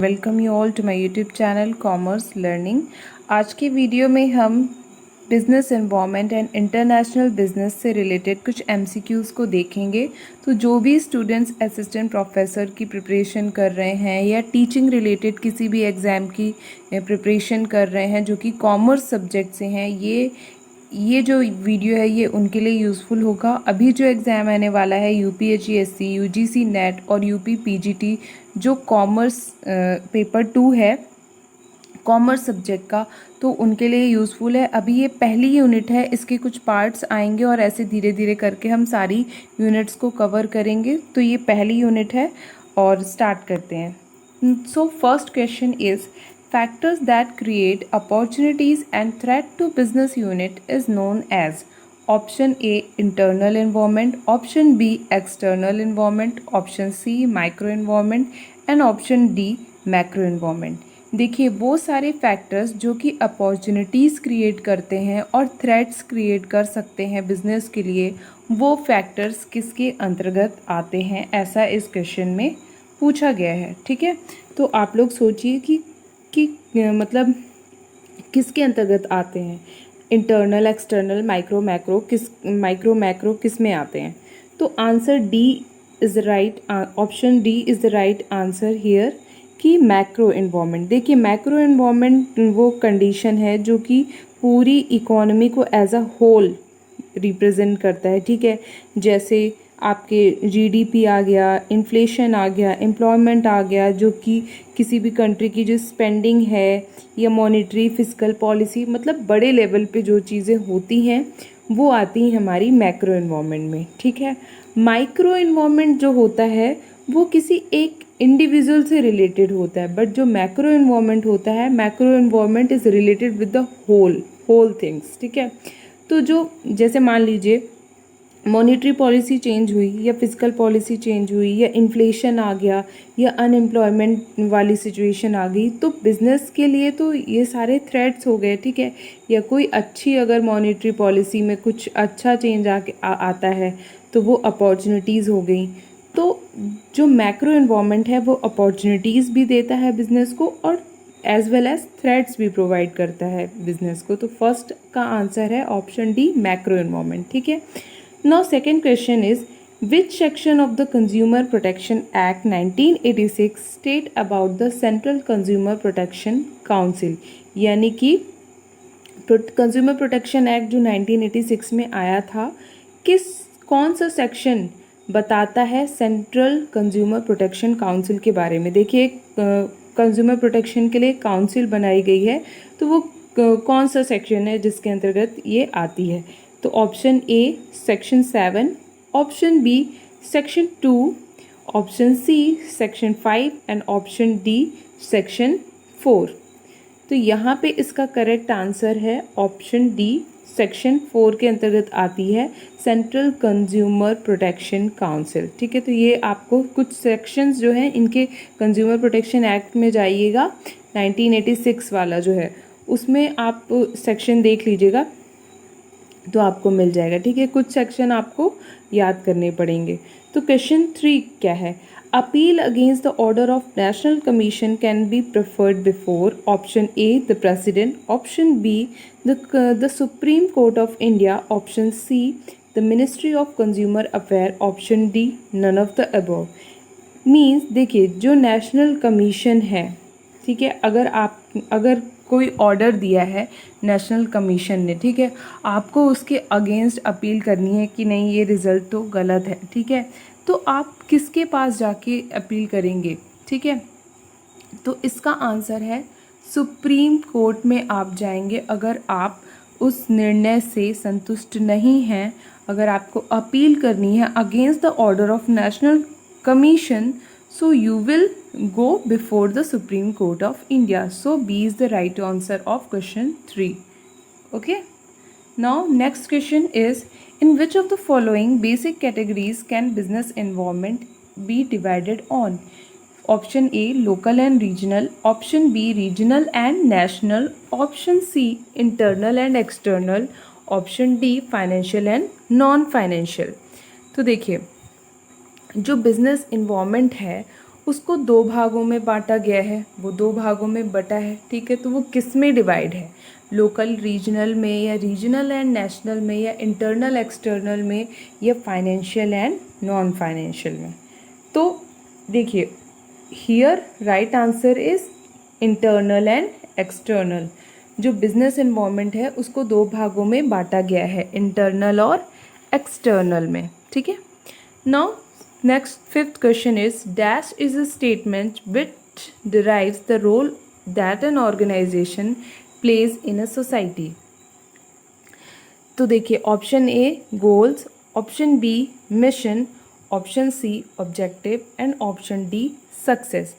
Welcome you all to my YouTube channel commerce learning. आज के video में हम business environment and international business से रिलेटेड कुछ एमसीक्यूज़ को देखेंगे। तो जो भी स्टूडेंट्स असिस्टेंट प्रोफेसर की प्रिपरेशन कर रहे हैं या टीचिंग रिलेटेड किसी भी एग्ज़ाम की प्रिपरेशन कर रहे हैं जो कि कॉमर्स सब्जेक्ट से हैं, ये जो वीडियो है ये उनके लिए यूज़फुल होगा। अभी जो एग्ज़ाम आने वाला है यूपीएचईएससी, यूजीसी नेट और यूपी पीजीटी जो कॉमर्स पेपर 2 है कॉमर्स सब्जेक्ट का, तो उनके लिए यूज़फुल है। अभी ये पहली यूनिट है, इसके कुछ पार्ट्स आएंगे और ऐसे धीरे धीरे करके हम सारी यूनिट्स को कवर करेंगे। तो ये पहली यूनिट है और स्टार्ट करते हैं। So first question is factors that create opportunities and threat to business unit is known as option A internal environment, option B external environment, option C micro environment and option D macro environment। देखिए वो सारे factors जो कि opportunities create करते हैं और threats create कर सकते हैं बिजनेस के लिए, वो फैक्टर्स किसके अंतर्गत आते हैं, ऐसा इस क्वेश्चन में पूछा गया है। ठीक है, तो आप लोग सोचिए कि मतलब किसके अंतर्गत आते हैं, इंटरनल, एक्सटर्नल, माइक्रो मैक्रो किस में आते हैं। तो answer D is right, option D is the right answer here कि मैक्रो इन्वायरमेंट। देखिए मैक्रो इन्वायरमेंट वो कंडीशन है जो कि पूरी इकोनॉमी को एज अ होल रिप्रेजेंट करता है। ठीक है, जैसे आपके जीडीपी आ गया, इन्फ्लेशन आ गया, एम्प्लॉयमेंट आ गया, जो कि किसी भी कंट्री की जो स्पेंडिंग है या मॉनेटरी फिस्कल पॉलिसी, मतलब बड़े लेवल पे जो चीज़ें होती हैं वो आती हैं हमारी मैक्रो इन्वायरमेंट में। ठीक है, माइक्रो इन्वायरमेंट जो होता है वो किसी एक इंडिविजुअल से रिलेटेड होता है, बट जो मैक्रो इन्वायरमेंट होता है, macro environment is related with the whole things. ठीक है, तो जो जैसे मान लीजिए मॉनेटरी पॉलिसी चेंज हुई या फिजिकल पॉलिसी चेंज हुई या इन्फ्लेशन आ गया या अनएम्प्लॉयमेंट वाली सिचुएशन आ गई, तो बिज़नेस के लिए तो ये सारे थ्रेट्स हो गए। ठीक है, या कोई अच्छी अगर मॉनेटरी पॉलिसी में कुछ अच्छा चेंज आता है तो वो अपॉर्चुनिटीज़ हो गई। तो जो मैक्रो इन्वायरमेंट है वो अपॉर्चुनिटीज़ भी देता है बिज़नेस को और एज वेल एज थ्रेट्स भी प्रोवाइड करता है बिज़नेस को। तो फर्स्ट का आंसर है ऑप्शन डी मैक्रो इन्वायरमेंट। ठीक है, now second question is which section of the Consumer Protection Act 1986 state about the Central Consumer Protection Council, यानी कि कंज्यूमर प्रोटेक्शन एक्ट जो 1986 में आया था, कौन सा सेक्शन बताता है सेंट्रल कंज्यूमर प्रोटेक्शन काउंसिल के बारे में। देखिए कंज्यूमर प्रोटेक्शन के लिए काउंसिल बनाई गई है, तो वो कौन सा सेक्शन है जिसके अंतर्गत ये आती है। तो option A section 7, option B section 2, option C section 5 and option D section 4। तो यहाँ पे इसका करेक्ट आंसर है ऑप्शन डी, सेक्शन 4 के अंतर्गत आती है सेंट्रल कंज्यूमर प्रोटेक्शन काउंसिल। ठीक है, तो ये आपको कुछ सेक्शंस जो हैं इनके कंज्यूमर प्रोटेक्शन एक्ट में जाइएगा, 1986 वाला जो है उसमें आप सेक्शन देख लीजिएगा तो आपको मिल जाएगा। ठीक है, कुछ सेक्शन आपको याद करने पड़ेंगे। तो क्वेश्चन 3 क्या है, appeal against the order of National Commission can be preferred before option A the President, option B the Supreme Court of India, option C the Ministry of Consumer Affair, option D none of the above. Means देखिए जो national commission है, ठीक है, अगर कोई order दिया है national commission ने, ठीक है, आपको उसके अगेंस्ट अपील करनी है कि नहीं ये रिज़ल्ट तो गलत है। ठीक है, तो आप किसके पास जाके अपील करेंगे। ठीक है, तो इसका आंसर है सुप्रीम कोर्ट में आप जाएंगे अगर आप उस निर्णय से संतुष्ट नहीं हैं। अगर आपको अपील करनी है against the order of National commission, so you will go before the Supreme Court of India. So B is the right answer of question 3. Okay, now next question is in which of the following basic categories can business environment be divided on? Option A local and regional, option B regional and national, option C internal and external, option D financial and non financial। तो देखिए जो business environment है उसको दो भागों में बांटा गया है, वो दो भागों में बटा है, ठीक है। तो वो किस में डिवाइड है, लोकल रीजनल में, या रीजनल एंड नेशनल में, या इंटरनल एक्सटर्नल में, या फाइनेंशियल एंड नॉन फाइनेंशियल में। तो देखिए here right answer is internal and external. जो बिजनेस इन्वायरमेंट है उसको दो भागों में बांटा गया है, इंटरनल और एक्सटर्नल में, ठीक है। Now next fifth question is dash is a statement which derives the role that an organisation plays in a society. तो देखिए option A goals, option B mission, option C objective and option D success.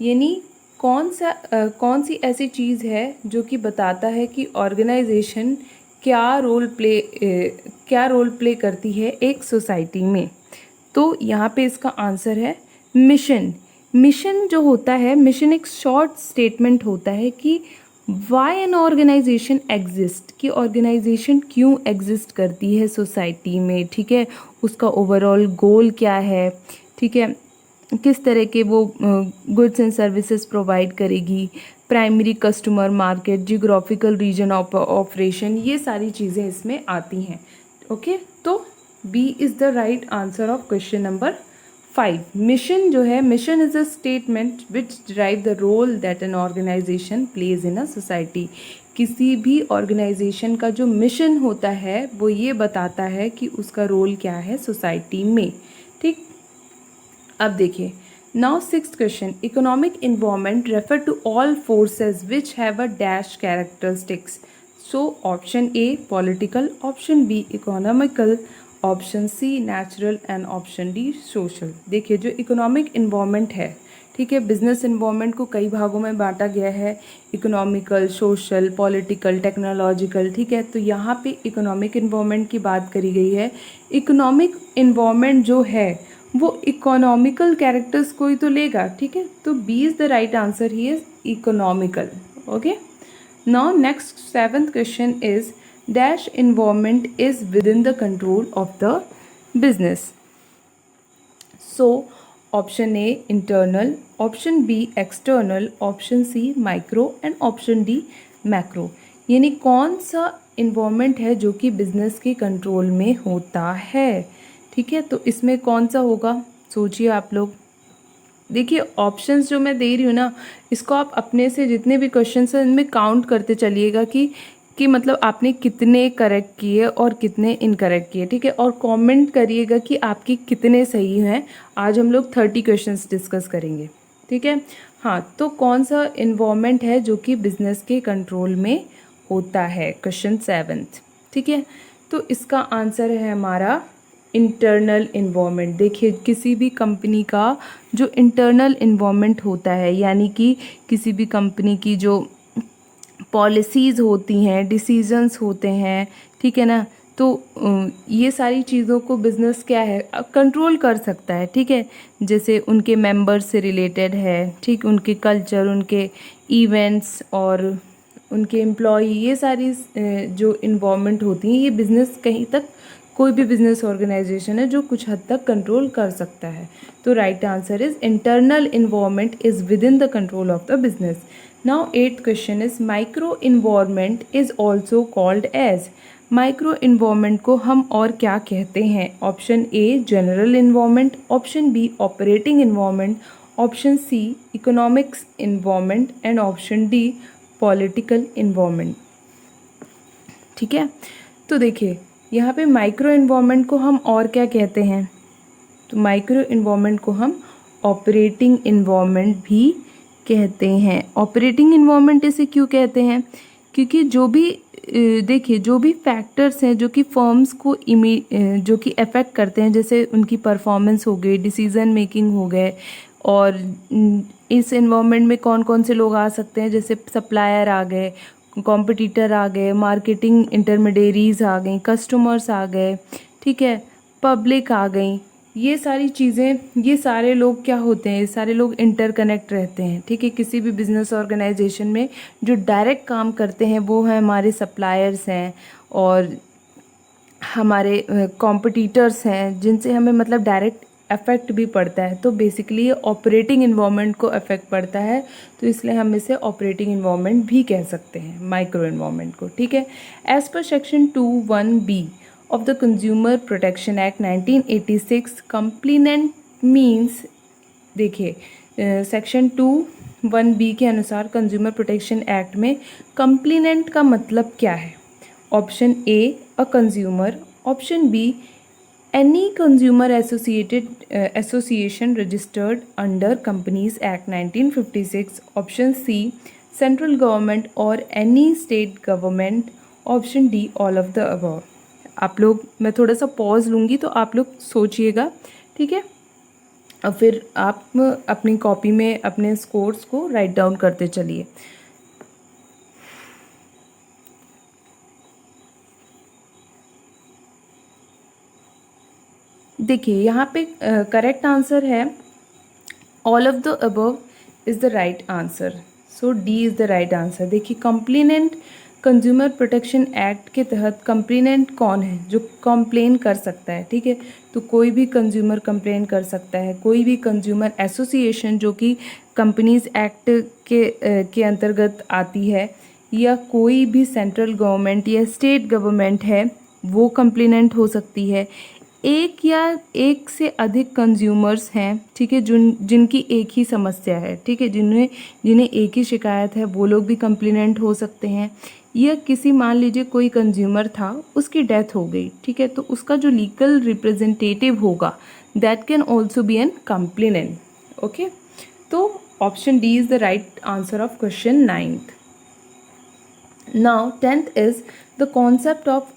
यानी कौन सी ऐसी चीज़ है जो कि बताता है कि ऑर्गेनाइजेशन क्या रोल प्ले करती है एक सोसाइटी में। तो यहाँ पे इसका आंसर है मिशन। मिशन जो होता है, मिशन एक शॉर्ट स्टेटमेंट होता है कि वाई एन ऑर्गेनाइजेशन एग्जिस्ट, कि ऑर्गेनाइजेशन क्यों एग्जिस्ट करती है सोसाइटी में, ठीक है। उसका ओवरऑल गोल क्या है, ठीक है, किस तरह के वो गुड्स एंड सर्विसेज प्रोवाइड करेगी, primary customer market, geographical region operation, ये सारी चीज़ें इसमें आती हैं, ओके। तो B is the right answer of question number 5। Mission जो है, mission is a statement which drive the role that an organisation plays in a society. किसी भी ऑर्गेनाइजेशन का जो मिशन होता है वो ये बताता है कि उसका रोल क्या है सोसाइटी में, ठीक। अब देखिए now sixth question, economic environment refer to all forces which have a dash characteristics. So option A political, option B economical, option C natural and option D social. देखिए जो इकोनॉमिक इन्वायरमेंट है, ठीक है, business environment को कई भागों में बांटा गया है, इकोनॉमिकल, सोशल, पॉलिटिकल, टेक्नोलॉजिकल, ठीक है। तो यहाँ पे इकोनॉमिक इन्वायरमेंट की बात करी गई है। इकोनॉमिक इन्वायरमेंट जो है वो इकोनॉमिकल कैरेक्टर्स को ही तो लेगा, ठीक है। तो B is the right answer, he is economical, okay. Now next seventh question is dash environment is within the control of the business. So option A internal, option B external, option C micro and option D macro. यानी कौन सा environment है जो कि business के control में होता है, ठीक है। तो इसमें कौन सा होगा, सोचिए आप लोग। देखिए ऑप्शंस जो मैं दे रही हूँ ना, इसको आप अपने से जितने भी क्वेश्चंस हैं इनमें काउंट करते चलिएगा कि मतलब आपने कितने करेक्ट किए और कितने इनकरेक्ट किए, ठीक है। और कमेंट करिएगा कि आपके कितने सही हैं। आज हम लोग 30 क्वेश्चंस डिस्कस करेंगे, ठीक है। हाँ, तो कौन सा इन्वायरमेंट है जो कि बिजनेस के कंट्रोल में होता है, क्वेश्चन 7th, ठीक है। तो इसका आंसर है हमारा इंटरनल इन्वायरमेंट। देखिए किसी भी कंपनी का जो इंटरनल इन्वायरमेंट होता है, यानी कि किसी भी कंपनी की जो पॉलिसीज़ होती हैं, डिसीजंस होते हैं, ठीक है ना, तो ये सारी चीज़ों को बिजनेस क्या है कंट्रोल कर सकता है, ठीक है। जैसे उनके मेंबर्स से रिलेटेड है, ठीक, उनके कल्चर, उनके इवेंट्स और उनके एम्प्लॉई, ये सारी जो इन्वायरमेंट होती हैं, ये बिज़नेस कहीं तक, कोई भी बिजनेस ऑर्गेनाइजेशन है जो कुछ हद तक कंट्रोल कर सकता है। तो right answer is internal environment is within the control of the business. Now 8th question is micro environment is also called as. Micro environment को हम और क्या कहते हैं, option A general environment, option B operating environment, option C economics environment and option D political environment, ठीक है। तो देखिए यहाँ पे माइक्रो इन्वायरमेंट को हम और क्या कहते हैं, तो माइक्रो इन्वायरमेंट को हम ऑपरेटिंग इन्वायरमेंट भी कहते हैं। ऑपरेटिंग इन्वायरमेंट इसे क्यों कहते हैं, क्योंकि जो भी देखिए जो भी फैक्टर्स हैं जो कि फर्म्स को जो कि अफेक्ट करते हैं, जैसे उनकी परफॉर्मेंस हो गई, डिसीजन मेकिंग हो गए, और इस इन्वायरमेंट में कौन कौन से लोग आ सकते हैं, जैसे सप्लायर आ गए, कॉम्पिटिटर आ गए, मार्केटिंग इंटरमीडियरीज आ गई, कस्टमर्स आ गए, ठीक है, पब्लिक आ गई। ये सारी चीज़ें, ये सारे लोग क्या होते हैं, ये सारे लोग इंटरकनेक्ट रहते हैं, ठीक है। किसी भी बिजनेस ऑर्गेनाइजेशन में जो डायरेक्ट काम करते हैं वो हैं हमारे सप्लायर्स हैं, और हमारे कॉम्पिटिटर्स हैं जिनसे हमें मतलब डायरेक्ट अफेक्ट भी पड़ता है, तो बेसिकली ये ऑपरेटिंग इन्वायरमेंट को अफेक्ट पड़ता है, तो इसलिए हम इसे ऑपरेटिंग इन्वायरमेंट भी कह सकते हैं, माइक्रो इन्वायरमेंट को, ठीक है। As per section 2(1)(b) of the consumer protection act 1986, complainant means, देखिए सेक्शन 2(1)(b) के अनुसार कंज्यूमर प्रोटेक्शन एक्ट में कंप्लेनेंट का मतलब क्या है? Option A a consumer, option B any consumer association registered under Companies Act 1956, option C central government or any state government, option D all of the above। आप लोग, मैं थोड़ा सा पॉज लूँगी तो आप लोग सोचिएगा, ठीक है, और फिर आप अपनी कॉपी में अपने स्कोर्स को राइट डाउन करते चलिए। देखिए यहाँ पे करेक्ट आंसर है all of the above is the right answer, so D is the right answer. देखिए कंप्लेनेंट कंज्यूमर प्रोटेक्शन एक्ट के तहत कंप्लेनेंट कौन है? जो कंप्लेन कर सकता है, ठीक है, तो कोई भी कंज्यूमर कंप्लेन कर सकता है, कोई भी कंज्यूमर एसोसिएशन जो कि कंपनीज एक्ट के अंतर्गत आती है, या कोई भी सेंट्रल गवर्नमेंट या स्टेट गवर्नमेंट है वो कंप्लेनेंट हो सकती है। एक या एक से अधिक कंज्यूमर्स हैं, ठीक है, जिनकी एक ही समस्या है, ठीक है, जिन्हें एक ही शिकायत है, वो लोग भी कंप्लेनेंट हो सकते हैं। या किसी, मान लीजिए कोई कंज्यूमर था, उसकी डेथ हो गई, ठीक है, तो उसका जो लीगल रिप्रेजेंटेटिव होगा that can also be an complainant, okay. तो option D is the right answer of question 9th। Now 10th is the concept of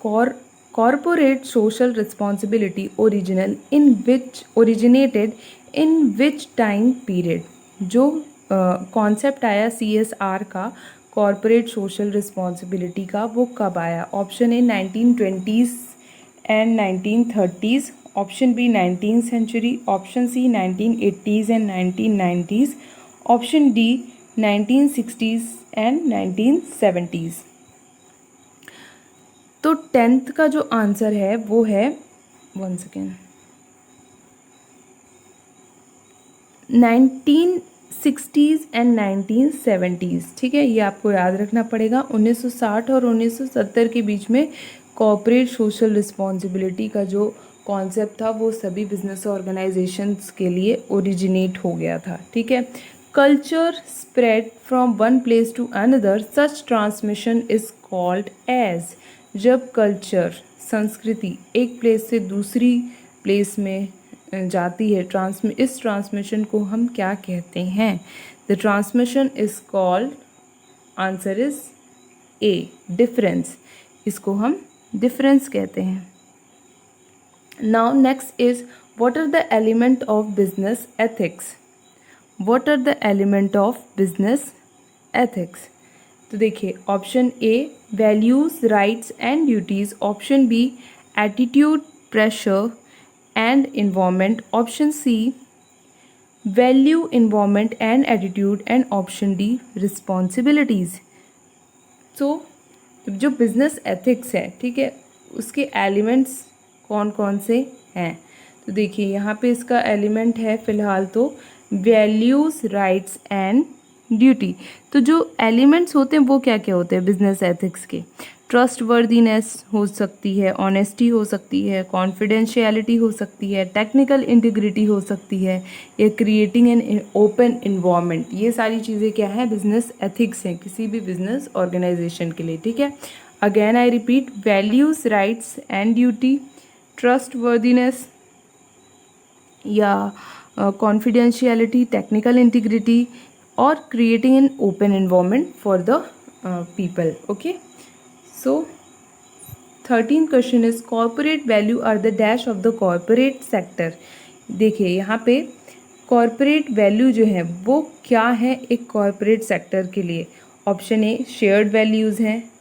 corporate social responsibility originated in which time period? जो concept आया CSR का, corporate social responsibility का, वो कब आया? Option A 1920s and 1930s, option B 19th century, option C 1980s and 1990s, option D 1960s and 1970s। तो 10th का जो आंसर है वो है, 1 सेकेंड, 1960s एंड 1970s, ठीक है, ये आपको याद रखना पड़ेगा। 1960 और 1970 के बीच में कॉर्पोरेट सोशल रिस्पॉन्सिबिलिटी का जो कॉन्सेप्ट था वो सभी बिजनेस ऑर्गेनाइजेशंस के लिए ओरिजिनेट हो गया था, ठीक है। Culture spread from one place to another, such transmission is called as. जब कल्चर, संस्कृति एक प्लेस से दूसरी प्लेस में जाती है, इस ट्रांसमिशन को हम क्या कहते हैं? The transmission is called, answer is A, difference. इसको हम डिफरेंस कहते हैं। Now next is, what are the element of business ethics? What are the element of business ethics? तो देखिए, option A values, rights and duties, option B attitude, pressure and environment, option C value, environment and attitude, and option D responsibilities. तो जो business ethics है, ठीक है, उसके elements कौन कौन से हैं? तो देखिए यहाँ पे इसका एलिमेंट है फिलहाल तो वैल्यूज, राइट्स एंड ड्यूटी। तो जो एलिमेंट्स होते हैं वो क्या क्या होते हैं बिजनेस एथिक्स के? ट्रस्ट वर्दीनेस हो सकती है, ऑनेस्टी हो सकती है, कॉन्फिडेंशियलिटी हो सकती है, टेक्निकल इंटीग्रिटी हो सकती है, या क्रिएटिंग एन ओपन इन्वायरमेंट। ये सारी चीज़ें क्या है? बिजनेस एथिक्स हैं किसी भी बिजनेस ऑर्गेनाइजेशन के लिए, ठीक है। Again I repeat, values, rights and duty, trustworthiness या confidentiality, technical integrity, or creating an open environment for the people, okay। So 13th question is, corporate value are the dash of the corporate sector। देखिए यहाँ पे corporate value जो है वो क्या है एक corporate sector के लिए? ऑप्शन ए shared values हैं,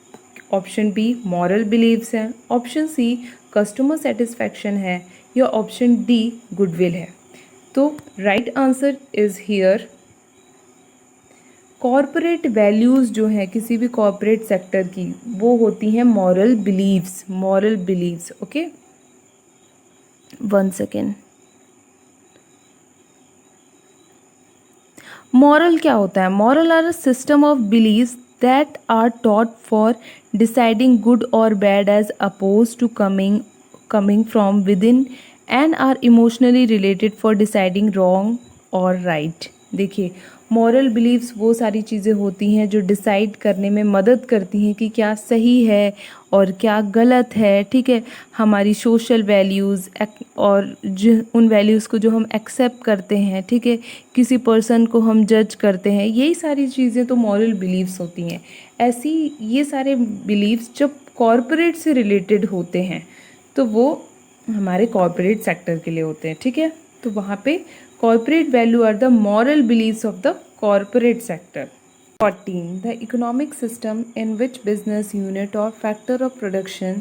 ऑप्शन बी moral beliefs हैं, ऑप्शन सी customer satisfaction है, या ऑप्शन डी goodwill है। तो right answer is here, corporate values जो हैं किसी भी कॉरपोरेट सेक्टर की वो होती हैं moral believes, okay. 1 second, moral क्या होता है? Moral are a system of believes that are taught for deciding good और bad as opposed to coming from within and are emotionally related for deciding wrong और right. देखिए, moral believes वो सारी चीज़ें होती हैं जो डिसाइड करने में मदद करती हैं कि क्या सही है और क्या गलत है, ठीक है। हमारी सोशल वैल्यूज़ और उन वैल्यूज़ को जो हम एक्सेप्ट करते हैं, ठीक है, किसी पर्सन को हम जज करते हैं, यही सारी चीज़ें तो मॉरल बिलीव्स होती हैं। ऐसी ये सारे बिलीव्स जब कॉरपोरेट से रिलेटेड होते हैं तो वो हमारे कॉरपोरेट सेक्टर के लिए होते हैं, ठीक है। तो वहाँ पे corporate value are the moral beliefs of the corporate sector. 14. The economic system in which business unit or factor of production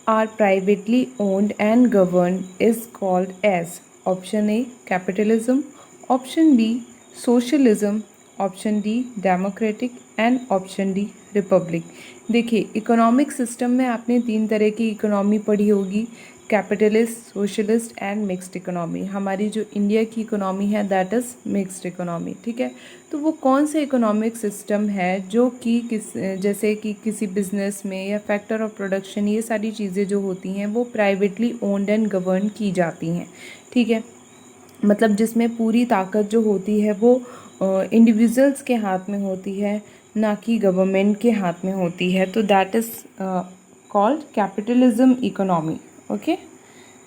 are privately owned and governed is called as option A capitalism, option B socialism, option D democratic and option D republic। देखिए, economic system में आपने 3 तरह की economy पढ़ी होगी, capitalist, socialist and mixed economy. हमारी जो India की इकोनॉमी है दैट इज़ मिक्स्ड इकोनॉमी, ठीक है। तो वो कौन से इकोनॉमिक सिस्टम है जो कि जैसे कि किसी बिजनेस में या फैक्टर ऑफ प्रोडक्शन, ये सारी चीज़ें जो होती हैं वो प्राइवेटली ओन्ड एंड गवर्न की जाती हैं, ठीक है। मतलब जिसमें पूरी ताकत जो होती है वो इंडिविजुअल्स के हाथ में होती है, ना कि गवर्नमेंट के हाथ में होती है। तो that is called capitalism economy, okay.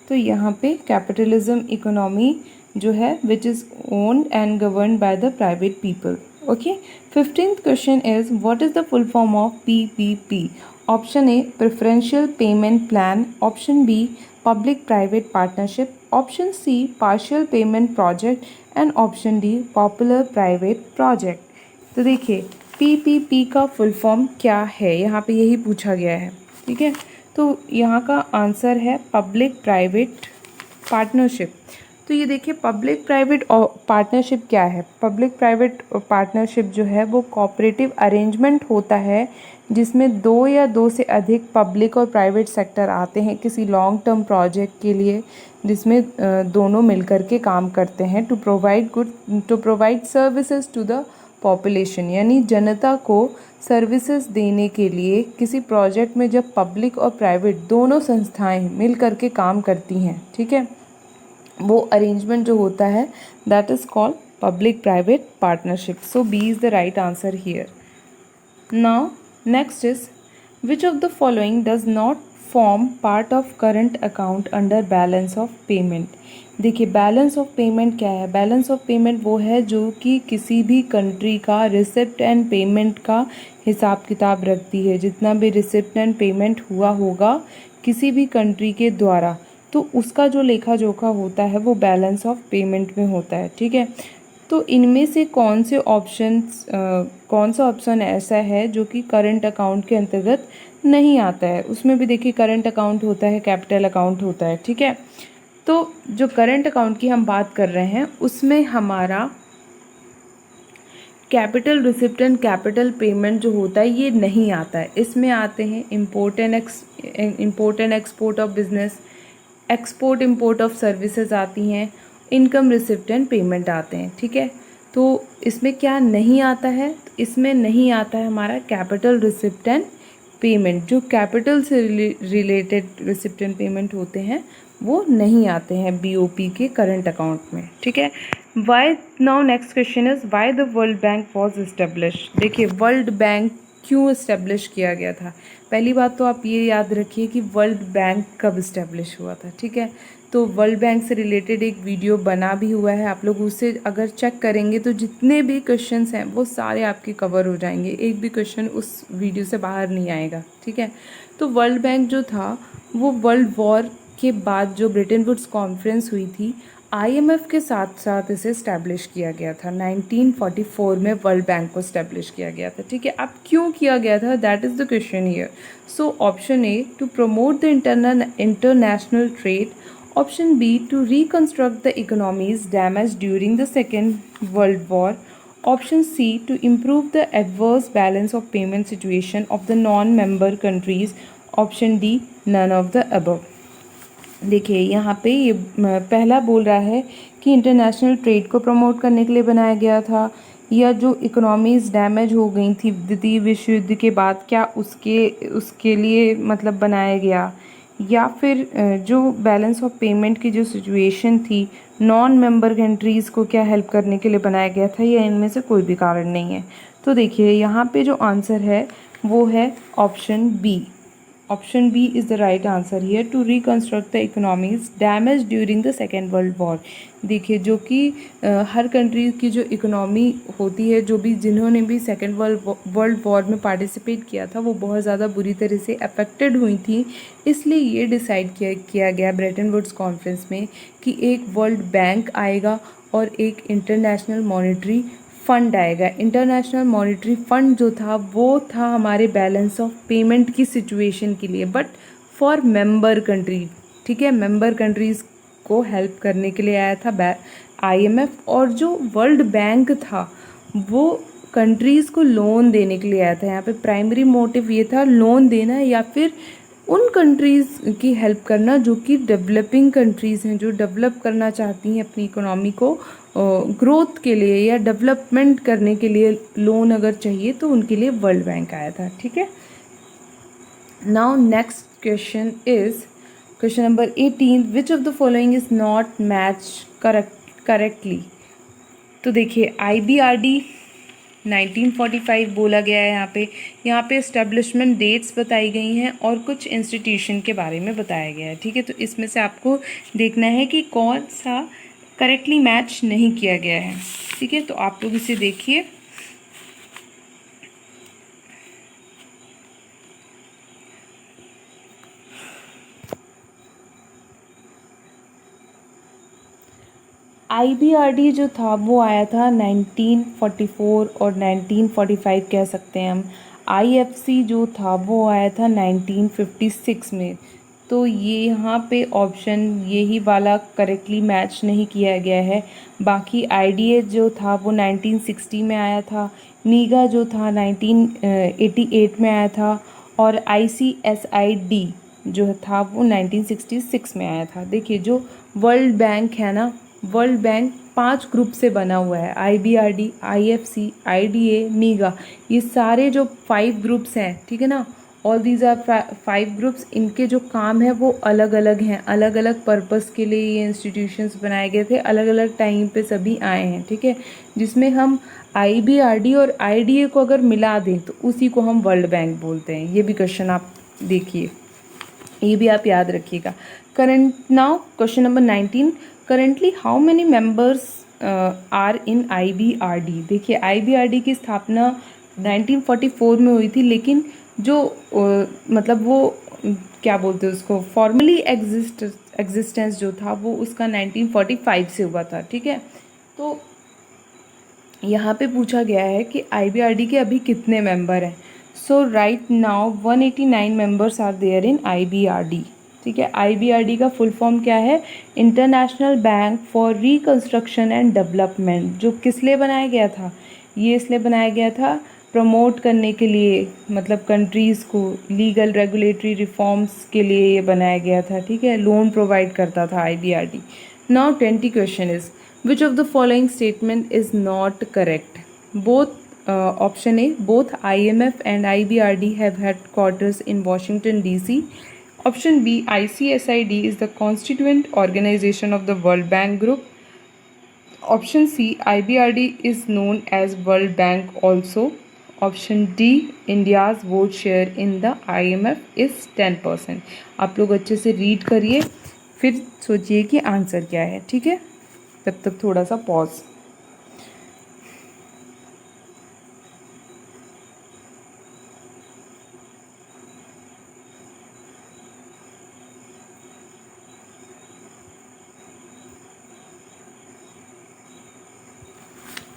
तो यहाँ पे कैपिटलिज्म इकोनॉमी जो है which is owned and governed by the private people, okay. 15th question is what is the full form of PPP? Option A preferential payment plan, option B public private partnership, option C partial payment project and option D popular private project. तो देखिए, PPP का full form क्या है, यहाँ पे यही पूछा गया है, ठीक है। तो यहाँ का आंसर है पब्लिक प्राइवेट पार्टनरशिप। तो ये देखिए, पब्लिक प्राइवेट पार्टनरशिप क्या है? पब्लिक प्राइवेट पार्टनरशिप जो है वो कोऑपरेटिव अरेंजमेंट होता है जिसमें 2 या 2 से अधिक पब्लिक और प्राइवेट सेक्टर आते हैं किसी लॉन्ग टर्म प्रोजेक्ट के लिए, जिसमें दोनों मिलकर के काम करते हैं to provide services to the population. यानी जनता को सर्विसेज देने के लिए किसी प्रोजेक्ट में जब पब्लिक और प्राइवेट दोनों संस्थाएं मिल करके काम करती हैं, ठीक है, वो अरेंजमेंट जो होता है that is called public private partnership. So B is the right answer here. Now next is which of the following does not form part of current account under balance of payment? देखिए, balance of payment क्या है? Balance of payment वो है जो कि किसी भी country का रिसिप्ट एंड पेमेंट का हिसाब किताब रखती है। जितना भी रिसिप्ट एंड पेमेंट हुआ होगा किसी भी कंट्री के द्वारा, तो उसका जो लेखा जोखा होता है वो बैलेंस ऑफ पेमेंट में होता है, ठीक है। तो इनमें से कौन सा ऑप्शन ऐसा है जो कि करंट अकाउंट के अंतर्गत नहीं आता है? उसमें भी देखिए करंट अकाउंट होता है, कैपिटल अकाउंट होता है, ठीक है। तो जो करंट अकाउंट की हम बात कर रहे हैं उसमें हमारा capital receipt and capital payment जो होता है ये नहीं आता है। इसमें आते हैं import and export of business, export import of services आती हैं, इनकम रिसिप्ट एंड पेमेंट आते हैं, ठीक है। तो इसमें क्या नहीं आता है? इसमें नहीं आता है हमारा कैपिटल रिसिप्ट एंड पेमेंट। जो कैपिटल से रिलेटेड रिसिप्ट एंड पेमेंट होते हैं वो नहीं आते हैं बीओपी के करंट अकाउंट में, ठीक है। Why now next question is why the world bank was establish? देखिए, वर्ल्ड बैंक क्यों इस्टेब्लिश किया गया था? पहली बात तो आप ये याद रखिए कि वर्ल्ड बैंक कब इस्टेब्लिश हुआ था, ठीक है। तो वर्ल्ड बैंक से रिलेटेड एक वीडियो बना भी हुआ है, आप लोग उससे अगर चेक करेंगे तो जितने भी क्वेश्चंस हैं वो सारे आपके कवर हो जाएंगे, एक भी क्वेश्चन उस वीडियो से बाहर नहीं आएगा, ठीक है। तो वर्ल्ड बैंक जो था वो वर्ल्ड वॉर के बाद जो ब्रिटेन वुड्स कॉन्फ्रेंस हुई थी, आईएमएफ के साथ साथ इसे इस्टेब्लिश किया गया था। 1944 में वर्ल्ड बैंक को इस्टेब्लिश किया गया था, ठीक है। अब क्यों किया गया था, that is the question here. So option A to promote the international trade, option B to reconstruct the economies damage during the second world war, option C to improve the adverse balance of payment situation of the non member countries, option D none of the above. देखिए, यहाँ पे ये पहला बोल रहा है कि international trade को प्रमोट करने के लिए बनाया गया था, या जो इकोनॉमीज़ डैमेज हो गई थी द्वितीय विश्व युद्ध के बाद, क्या उसके उसके लिए मतलब बनाया गया, या फिर जो बैलेंस ऑफ पेमेंट की जो सिचुएशन थी नॉन मेंबर कंट्रीज़ को क्या हेल्प करने के लिए बनाया गया था, या इनमें से कोई भी कारण नहीं है। तो देखिए यहाँ पे जो आंसर है वो है option B. Option B is the right answer here, to reconstruct the economies damage during the second world war. देखिए जो कि हर कंट्री की जो इकोनॉमी होती है, जो भी जिन्होंने भी सेकेंड वर्ल्ड वॉर में पार्टिसिपेट किया था, वो बहुत ज़्यादा बुरी तरह से अफेक्टेड हुई थी। इसलिए ये डिसाइड किया गया ब्रेटन वुड्स कॉन्फ्रेंस में कि एक वर्ल्ड बैंक आएगा और एक इंटरनेशनल मॉनेटरी फंड आएगा। इंटरनेशनल मॉनेटरी फंड जो था वो था हमारे बैलेंस ऑफ पेमेंट की सिचुएशन के लिए, बट फॉर मेंबर कंट्री, ठीक है, मेंबर कंट्रीज़ को हेल्प करने के लिए आया था IMF। और जो वर्ल्ड बैंक था वो कंट्रीज़ को लोन देने के लिए आया था। यहाँ पे प्राइमरी मोटिव ये था लोन देना या फिर उन कंट्रीज़ की हेल्प करना जो कि डेवलपिंग कंट्रीज़ हैं, जो डेवलप करना चाहती हैं अपनी इकोनॉमी को ग्रोथ के लिए या डेवलपमेंट करने के लिए लोन अगर चाहिए तो उनके लिए वर्ल्ड बैंक आया था। ठीक है, now next question is question number 18, which of the following is not match correctly. तो देखिए IBRD 1945 बोला गया है। यहाँ पे एस्टेब्लिशमेंट डेट्स बताई गई हैं और कुछ इंस्टीट्यूशन के बारे में बताया गया है। ठीक है, तो इसमें से आपको देखना है कि कौन सा करेक्टली मैच नहीं किया गया है। ठीक है, तो आप लोग इसे देखिए। IBRD जो था वो आया था 1944 और 1945 कह सकते हैं हम। IFC जो था वो आया था 1956 में। तो ये यहाँ पे ऑप्शन यही वाला करेक्टली मैच नहीं किया गया है। बाकी IDA जो था वो 1960 में आया था, मीगा जो था 1988 में आया था, और ICSID जो था वो 1966 में आया था। देखिए जो वर्ल्ड बैंक है ना, वर्ल्ड बैंक 5 ग्रुप से बना हुआ है। IBRD, IFC, IDA, मीगा, ये सारे जो 5 ग्रुप्स हैं, ठीक है ना, ऑल दीज आर 5 ग्रुप्स। इनके जो काम है वो अलग अलग हैं, अलग अलग पर्पस के लिए ये इंस्टीट्यूशंस बनाए गए थे, अलग अलग टाइम पे सभी आए हैं। ठीक है, जिसमें हम IBRD और IDA को अगर मिला दें तो उसी को हम वर्ल्ड बैंक बोलते हैं। ये भी क्वेश्चन आप देखिए, ये भी आप याद रखिएगा। Current now question number 19, currently how many members are in IBRD। देखिए IBRD की स्थापना 1944 में हुई थी, लेकिन जो मतलब वो क्या बोलते हैं उसको, फॉर्मली एग्जिस्टेंस जो था वो उसका 1945 से हुआ था। ठीक है, तो यहाँ पे पूछा गया है कि IBRD के अभी कितने मेंबर हैं। So right now 189 members are there in IBRD। ठीक है, IBRD का फुल फॉर्म क्या है, international bank for reconstruction and development. जो किस लिए बनाया गया था, ये इसलिए बनाया गया था प्रमोट करने के लिए, मतलब कंट्रीज़ को लीगल रेगुलेटरी रिफॉर्म्स के लिए ये बनाया गया था। ठीक है, लोन प्रोवाइड करता था IBRD। Now 20 question is, which of the following statement is not correct? Both option A, both IMF and IBRD have headquarters in Washington DC. Option B, ICSID is the constituent organization of the World Bank Group. Option C, IBRD is known as World Bank also. Option D, India's vote share in the IMF is 10%. आप लोग अच्छे से read करिए, फिर सोचिए कि answer क्या है। ठीक है, तब तक थोड़ा सा पॉज।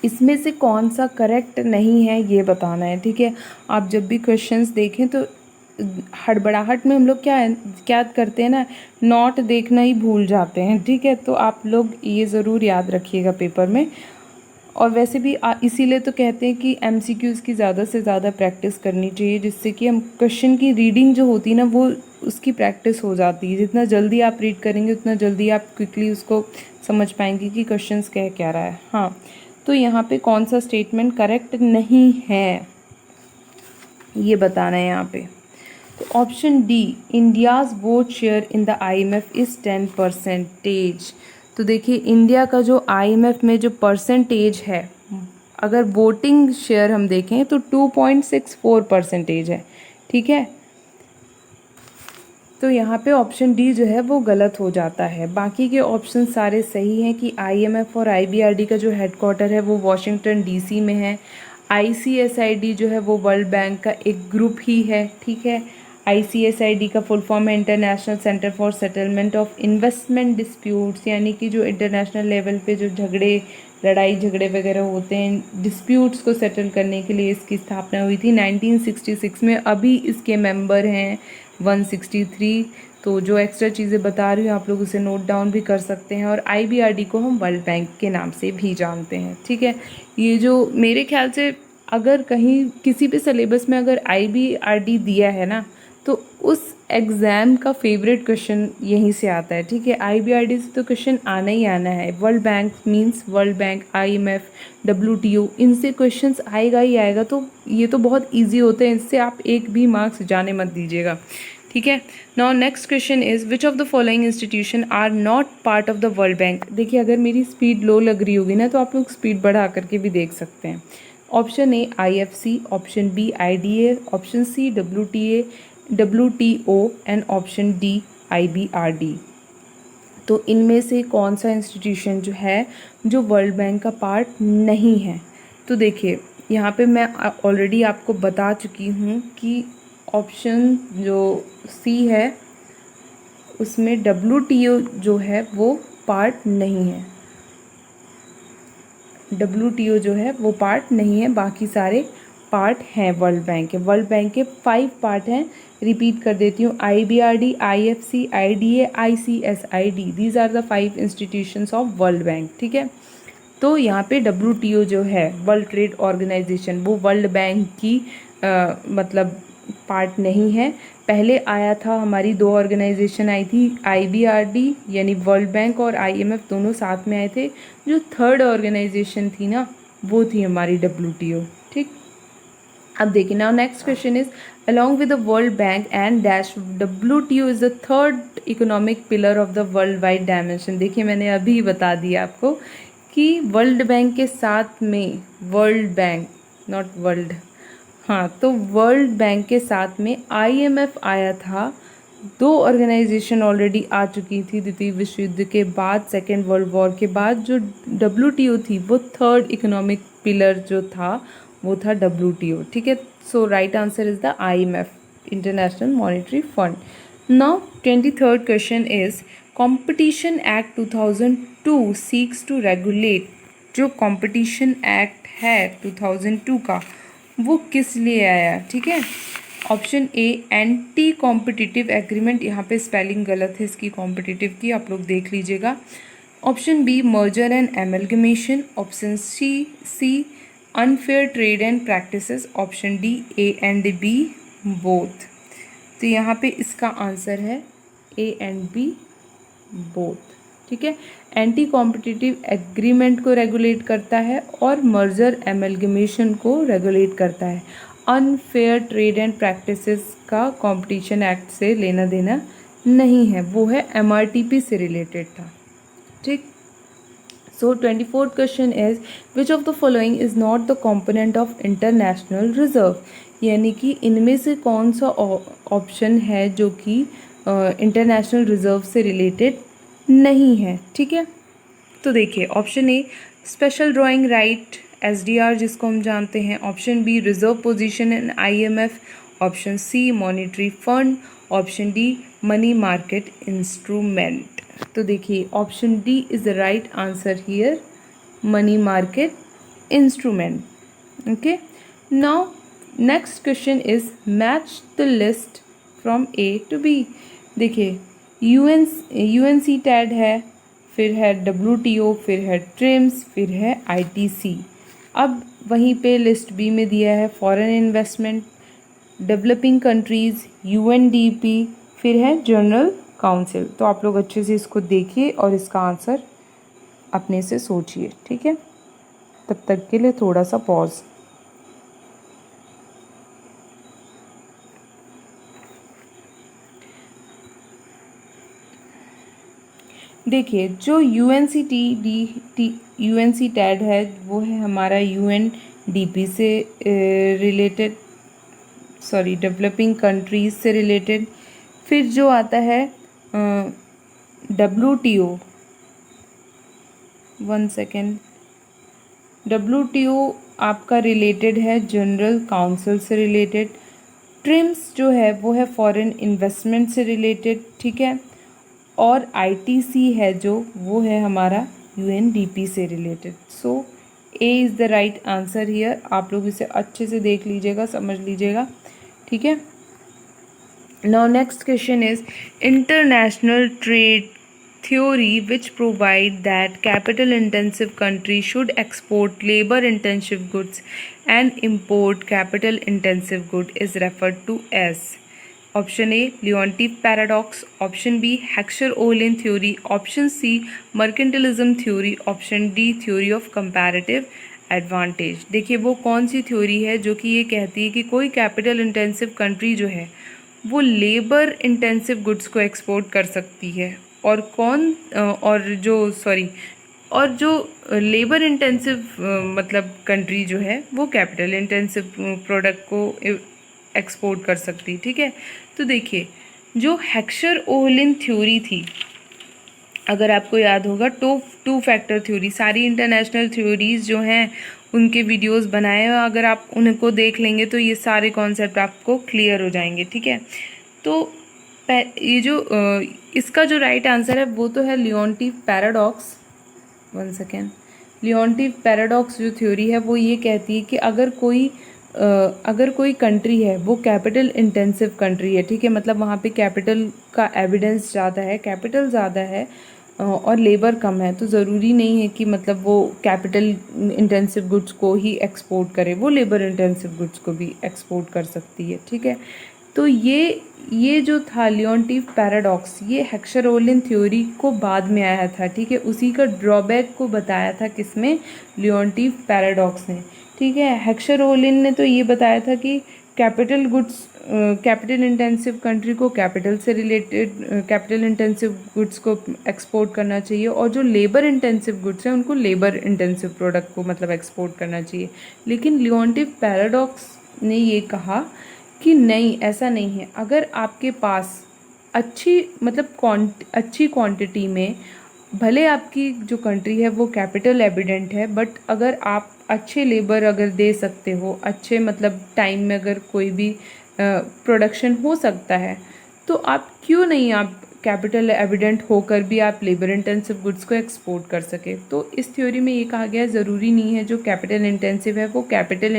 इसमें से कौन सा करेक्ट नहीं है ये बताना है। ठीक है, आप जब भी क्वेश्चंस देखें तो हड़बड़ाहट में हम लोग क्या करते हैं ना, नोट देखना ही भूल जाते हैं। ठीक है, तो आप लोग ये ज़रूर याद रखिएगा पेपर में। और वैसे भी इसीलिए तो कहते हैं कि MCQs की ज़्यादा से ज़्यादा प्रैक्टिस करनी चाहिए, जिससे कि हम क्वेश्चन की रीडिंग जो होती है ना वो उसकी प्रैक्टिस हो जाती है। जितना जल्दी आप रीड करेंगे उतना जल्दी आप क्विकली उसको समझ पाएंगे कि क्वेश्चंस कह क्या रहा है। हाँ, तो यहाँ पे कौन सा स्टेटमेंट करेक्ट नहीं है ये बताना है यहाँ पे। तो option D, India's vote share in the IMF is 10%। तो देखिए इंडिया का जो IMF में जो परसेंटेज है, अगर वोटिंग शेयर हम देखें तो 2.64% है। ठीक है, तो यहाँ पे ऑप्शन डी जो है वो गलत हो जाता है। बाकी के ऑप्शन सारे सही हैं कि IMF और IBRD का जो हेडक्वार्टर है वो वॉशिंगटन DC में है। ICSID जो है वो वर्ल्ड बैंक का एक ग्रुप ही है। ठीक है, ICSID का फुल फॉर्म है international centre for settlement of investment disputes, यानी कि जो इंटरनेशनल लेवल पे जो लड़ाई झगड़े वगैरह होते हैं, डिस्प्यूट्स को सेटल करने के लिए इसकी स्थापना हुई थी 1966 में। अभी इसके मेंबर हैं 163। तो जो एक्स्ट्रा चीज़ें बता रही हूँ आप लोग उसे नोट डाउन भी कर सकते हैं। और IBRD को हम वर्ल्ड बैंक के नाम से भी जानते हैं। ठीक है, ये जो मेरे ख्याल से अगर कहीं किसी भी सिलेबस में अगर IBRD दिया है ना, तो उस एग्ज़ाम का फेवरेट क्वेश्चन यहीं से आता है। ठीक है, IBRD से तो क्वेश्चन आना ही आना है। World bank means world bank, IMF, WTO, इनसे क्वेश्चंस आएगा ही आएगा। तो ये तो बहुत इजी होते हैं, इससे आप एक भी मार्क्स जाने मत दीजिएगा। ठीक है, now next question is which of the following institution are not part of the world bank. देखिए अगर मेरी स्पीड लो लग रही होगी ना तो आप लोग स्पीड बढ़ा करके भी देख सकते हैं। Option A IFC, option B IDA, option C WTO and option D IBRD। तो इनमें से कौन सा इंस्टीट्यूशन जो है जो वर्ल्ड बैंक का पार्ट नहीं है। तो देखिए यहाँ पे मैं ऑलरेडी आपको बता चुकी हूँ कि ऑप्शन जो सी है उसमें WTO जो है वो पार्ट नहीं है। WTO जो है वो पार्ट नहीं है, बाकी सारे पार्ट हैं वर्ल्ड बैंक के। वर्ल्ड बैंक के 5 पार्ट हैं, रिपीट कर देती हूँ। IBRD, IFC, IDA, ICSID, these are the 5 institutions of world bank. ठीक है, तो यहाँ पे WTO जो है वर्ल्ड ट्रेड ऑर्गेनाइजेशन, वो वर्ल्ड बैंक की मतलब पार्ट नहीं है। पहले आया था, हमारी 2 ऑर्गेनाइजेशन आई थी, IBRD यानी वर्ल्ड बैंक और IMF दोनों साथ में आए थे। जो थर्ड ऑर्गेनाइजेशन थी ना वो थी हमारी WTO। ठीक, अब देखिए now next question is along with the World Bank and dash WTO is the third economic pillar of the worldwide dimension। देखिए मैंने अभी बता दिया आपको कि वर्ल्ड बैंक के साथ में वर्ल्ड बैंक, नॉट वर्ल्ड, हाँ, तो वर्ल्ड बैंक के साथ में IMF आया था। 2 ऑर्गेनाइजेशन ऑलरेडी आ चुकी थी द्वितीय विश्व युद्ध के बाद, सेकेंड वर्ल्ड वॉर के बाद। जो WTO थी वो थर्ड इकोनॉमिक पिलर जो था वो था WTO। ठीक है, so right answer is the IMF, international monetary fund. Now 23rd question is competition act 2002 seeks to regulate. जो कंपटीशन एक्ट है 2002 का वो किस लिए आया। ठीक है, option A anti competitive agreement, यहाँ पे स्पेलिंग गलत है इसकी कॉम्पिटिटिव की, आप लोग देख लीजिएगा। Option B merger and amalgamation, option C unfair trade and practices, option D A and B both. तो यहाँ पे इसका आंसर है A and B बोथ। ठीक है, एंटी कॉम्पिटिटिव एग्रीमेंट को रेगुलेट करता है और मर्जर एमलगमेशन को रेगुलेट करता है। अनफेयर ट्रेड एंड प्रैक्टिसेस का कंपटीशन एक्ट से लेना देना नहीं है, वो है MRTP से रिलेटेड था। ठीक, सो 24th question is which of the following is not the component of international reserve. यानी कि इनमें से कौन सा ऑप्शन है जो कि इंटरनेशनल रिजर्व से रिलेटेड नहीं है। ठीक है, तो देखिए option A special drawing right SDR जिसको हम जानते हैं, option B reserve position in IMF, option C monetary fund, option D money market instrument. तो देखिए option D is the right answer here, money market instrument. Okay, now next question is match the list from A to B। देखिए UNCTAD है, फिर है WTO, फिर है TRIMS, फिर है ITC। अब वहीं पे लिस्ट बी में दिया है foreign investment, developing countries, UNDP, फिर है जनरल काउंसिल। तो आप लोग अच्छे से इसको देखिए और इसका आंसर अपने से सोचिए। ठीक है, तब तक के लिए थोड़ा सा पॉज। देखिए जो यूएनसीटैड है वो है हमारा यूएनडीपी से रिलेटेड, सॉरी डेवलपिंग कंट्रीज से रिलेटेड। फिर जो आता है WTO, 1 सेकेंड, WTO आपका रिलेटेड है जनरल काउंसिल से रिलेटेड। ट्रिम्स जो है वो है फॉरेन इन्वेस्टमेंट से रिलेटेड, ठीक है। और ITC है जो वो है हमारा UNDP से related. So A is the right answer here. आप लोग इसे अच्छे से देख लीजिएगा, समझ लीजिएगा, ठीक है। Now next question is international trade theory which provide that capital intensive country should export labor intensive goods and import capital intensive good is referred to as option A Leontief paradox, option B Heckscher-Ohlin theory, option C mercantilism theory, option D theory of comparative advantage। देखिए वो कौन सी theory है जो कि ये कहती है कि कोई कैपिटल इंटेंसिव कंट्री जो है वो लेबर इंटेंसिव गुड्स को एक्सपोर्ट कर सकती है, और जो लेबर इंटेंसिव मतलब कंट्री जो है वो कैपिटल इंटेंसिव प्रोडक्ट को एक्सपोर्ट कर सकती, ठीक है। तो देखिए जो हेक्सर-ओहलिन थ्योरी थी, अगर आपको याद होगा, टू फैक्टर थ्योरी, सारी इंटरनेशनल थ्योरीज जो हैं उनके वीडियोस बनाए हैं, अगर आप उनको देख लेंगे तो ये सारे कॉन्सेप्ट आपको क्लियर हो जाएंगे, ठीक है। तो ये जो इसका जो राइट आंसर है वो तो है Leontief paradox. 1 second, Leontief paradox जो थ्योरी है वो ये कहती है कि अगर कोई कंट्री है वो कैपिटल इंटेंसिव कंट्री है, ठीक है, मतलब वहाँ पे कैपिटल का एविडेंस ज़्यादा है, कैपिटल ज़्यादा है और लेबर कम है, तो ज़रूरी नहीं है कि मतलब वो कैपिटल इंटेंसिव गुड्स को ही एक्सपोर्ट करे, वो लेबर इंटेंसिव गुड्स को भी एक्सपोर्ट कर सकती है, ठीक है। तो ये जो था लियोन्टिफ पैराडॉक्स, ये हेक्सर-ओहलिन थ्योरी को बाद में आया था, ठीक है। उसी का ड्रॉबैक को बताया था किसमें, लियोन्टिफ पैराडॉक्स ने, ठीक है। हेक्सर-ओहलिन ने तो ये बताया था कि कैपिटल इंटेंसिव कंट्री को कैपिटल से रिलेटेड कैपिटल इंटेंसिव गुड्स को एक्सपोर्ट करना चाहिए, और जो लेबर इंटेंसिव गुड्स हैं उनको लेबर इंटेंसिव प्रोडक्ट को मतलब एक्सपोर्ट करना चाहिए। लेकिन लियोन्टिफ पैराडॉक्स ने ये कहा कि नहीं, ऐसा नहीं है। अगर आपके पास अच्छी क्वांटिटी में, भले आपकी जो कंट्री है वो कैपिटल एविडेंट है, बट अगर आप अच्छे लेबर अगर दे सकते हो, अच्छे मतलब टाइम में अगर कोई भी प्रोडक्शन हो सकता है, तो आप क्यों नहीं, आप कैपिटल एविडेंट होकर भी आप लेबर इंटेंसिव गुड्स को एक्सपोर्ट कर सके। तो इस थ्योरी में ये कहा गया है ज़रूरी नहीं है जो कैपिटल इंटेंसिव है वो कैपिटल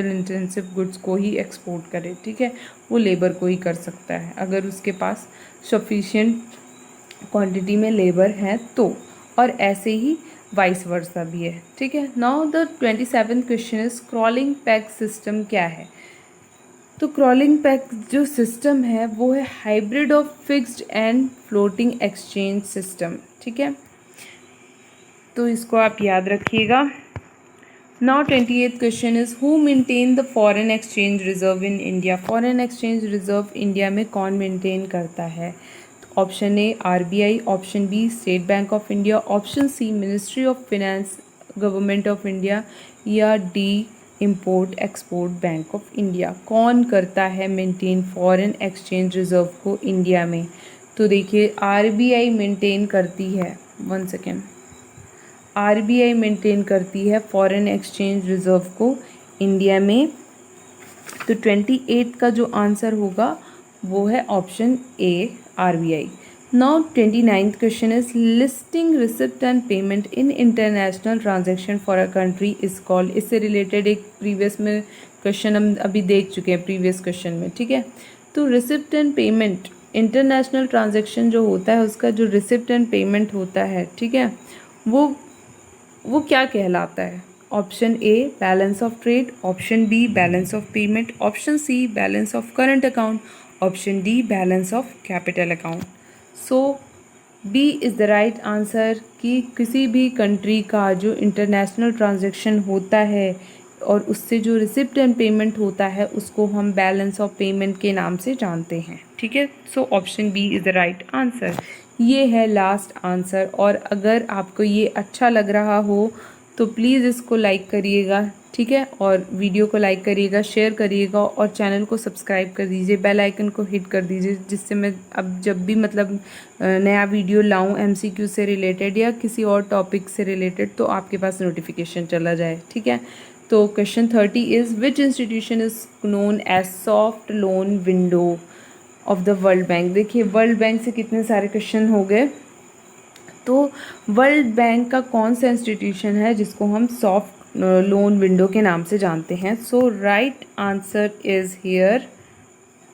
इंटेंसिव गुड्स को ही एक्सपोर्ट करे, ठीक है, वो लेबर को ही कर सकता है अगर उसके पास सफिशिएंट क्वांटिटी में लेबर है तो, और ऐसे ही वाइस वर्सा भी है, ठीक है। Now the 27th question is crawling peg system क्या है। तो क्रॉलिंग पेग जो सिस्टम है वो है hybrid of fixed and floating exchange system, ठीक है, तो इसको आप याद रखिएगा। Now 28th question is who maintain the foreign exchange reserve in India. Foreign exchange reserve India में कौन मेंटेन करता है। Option A RBI, option B state bank of India, option C ministry of finance government of India, या D import export bank of India. कौन करता है maintain foreign exchange reserve को India में। तो देखिए RBI मेंटेन करती है, 1 सेकेंड, RBI मेंटेन करती है फॉरेन एक्सचेंज रिजर्व को इंडिया में। तो 28 का जो आंसर होगा वो है option A RBI। Now 29th question is listing receipt and payment in international transaction for a country is called. इससे रिलेटेड एक प्रीवियस में क्वेश्चन हम अभी देख चुके हैं प्रीवियस क्वेश्चन में, ठीक है। तो receipt and payment, international transaction जो होता है उसका जो रिसिप्ट एंड पेमेंट होता है, ठीक है, वो क्या कहलाता है। Option A balance of trade, option B balance of payment, option C balance of current account, option D balance of capital account. So B is the right answer कि किसी भी कंट्री का जो इंटरनेशनल ट्रांजैक्शन होता है और उससे जो रिसिप्ट एंड पेमेंट होता है उसको हम बैलेंस ऑफ पेमेंट के नाम से जानते हैं। ठीक है, so option B is the right answer. ये है लास्ट आंसर। और अगर आपको ये अच्छा लग रहा हो तो प्लीज़ इसको लाइक करिएगा, ठीक है, और वीडियो को लाइक करिएगा, शेयर करिएगा और चैनल को सब्सक्राइब कर दीजिए, बेल आइकन को हिट कर दीजिए, जिससे मैं अब जब भी मतलब नया वीडियो लाऊं एमसीक्यू से रिलेटेड या किसी और टॉपिक से रिलेटेड तो आपके पास नोटिफिकेशन चला जाए। ठीक है, तो question 30 is which institution is known as soft loan window of the world bank. देखिए वर्ल्ड बैंक से कितने सारे क्वेश्चन हो गए। तो वर्ल्ड बैंक का कौन सा इंस्टीट्यूशन है जिसको हम सॉफ्ट लोन विंडो के नाम से जानते हैं? So right answer is here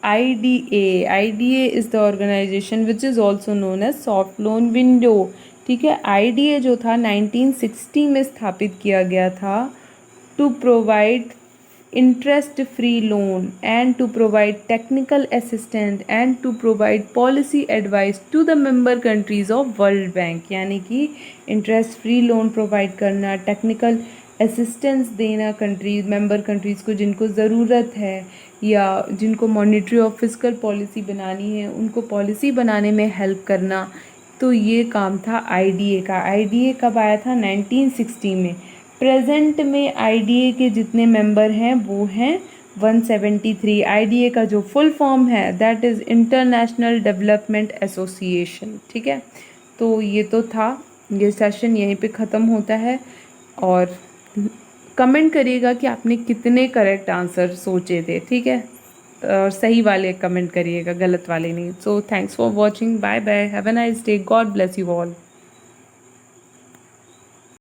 IDA। IDA is the organisation which is also known as soft loan window. ठीक है, IDA जो था 1960 में स्थापित किया गया था to provide interest free loan and to provide technical assistance and to provide policy advice to the member countries of World Bank। यानी कि interest free loan provide करना, technical assistance देना मेंबर कंट्रीज़ को जिनको ज़रूरत है या जिनको मॉनेटरी और फिस्कल पॉलिसी बनानी है उनको पॉलिसी बनाने में हेल्प करना। तो ये काम था IDA का। IDA कब आया था? 1960 में। प्रेजेंट में IDA के जितने मेंबर हैं वो हैं 173। IDA का जो फुल फॉर्म है that is international development association. ठीक है, तो ये तो था, ये सेशन यहीं पे ख़त्म होता है। और कमेंट करिएगा कि आपने कितने करेक्ट आंसर सोचे थे। ठीक है, और सही वाले कमेंट करिएगा, गलत वाले नहीं। So thanks for watching, bye bye, have a nice day, God bless you all.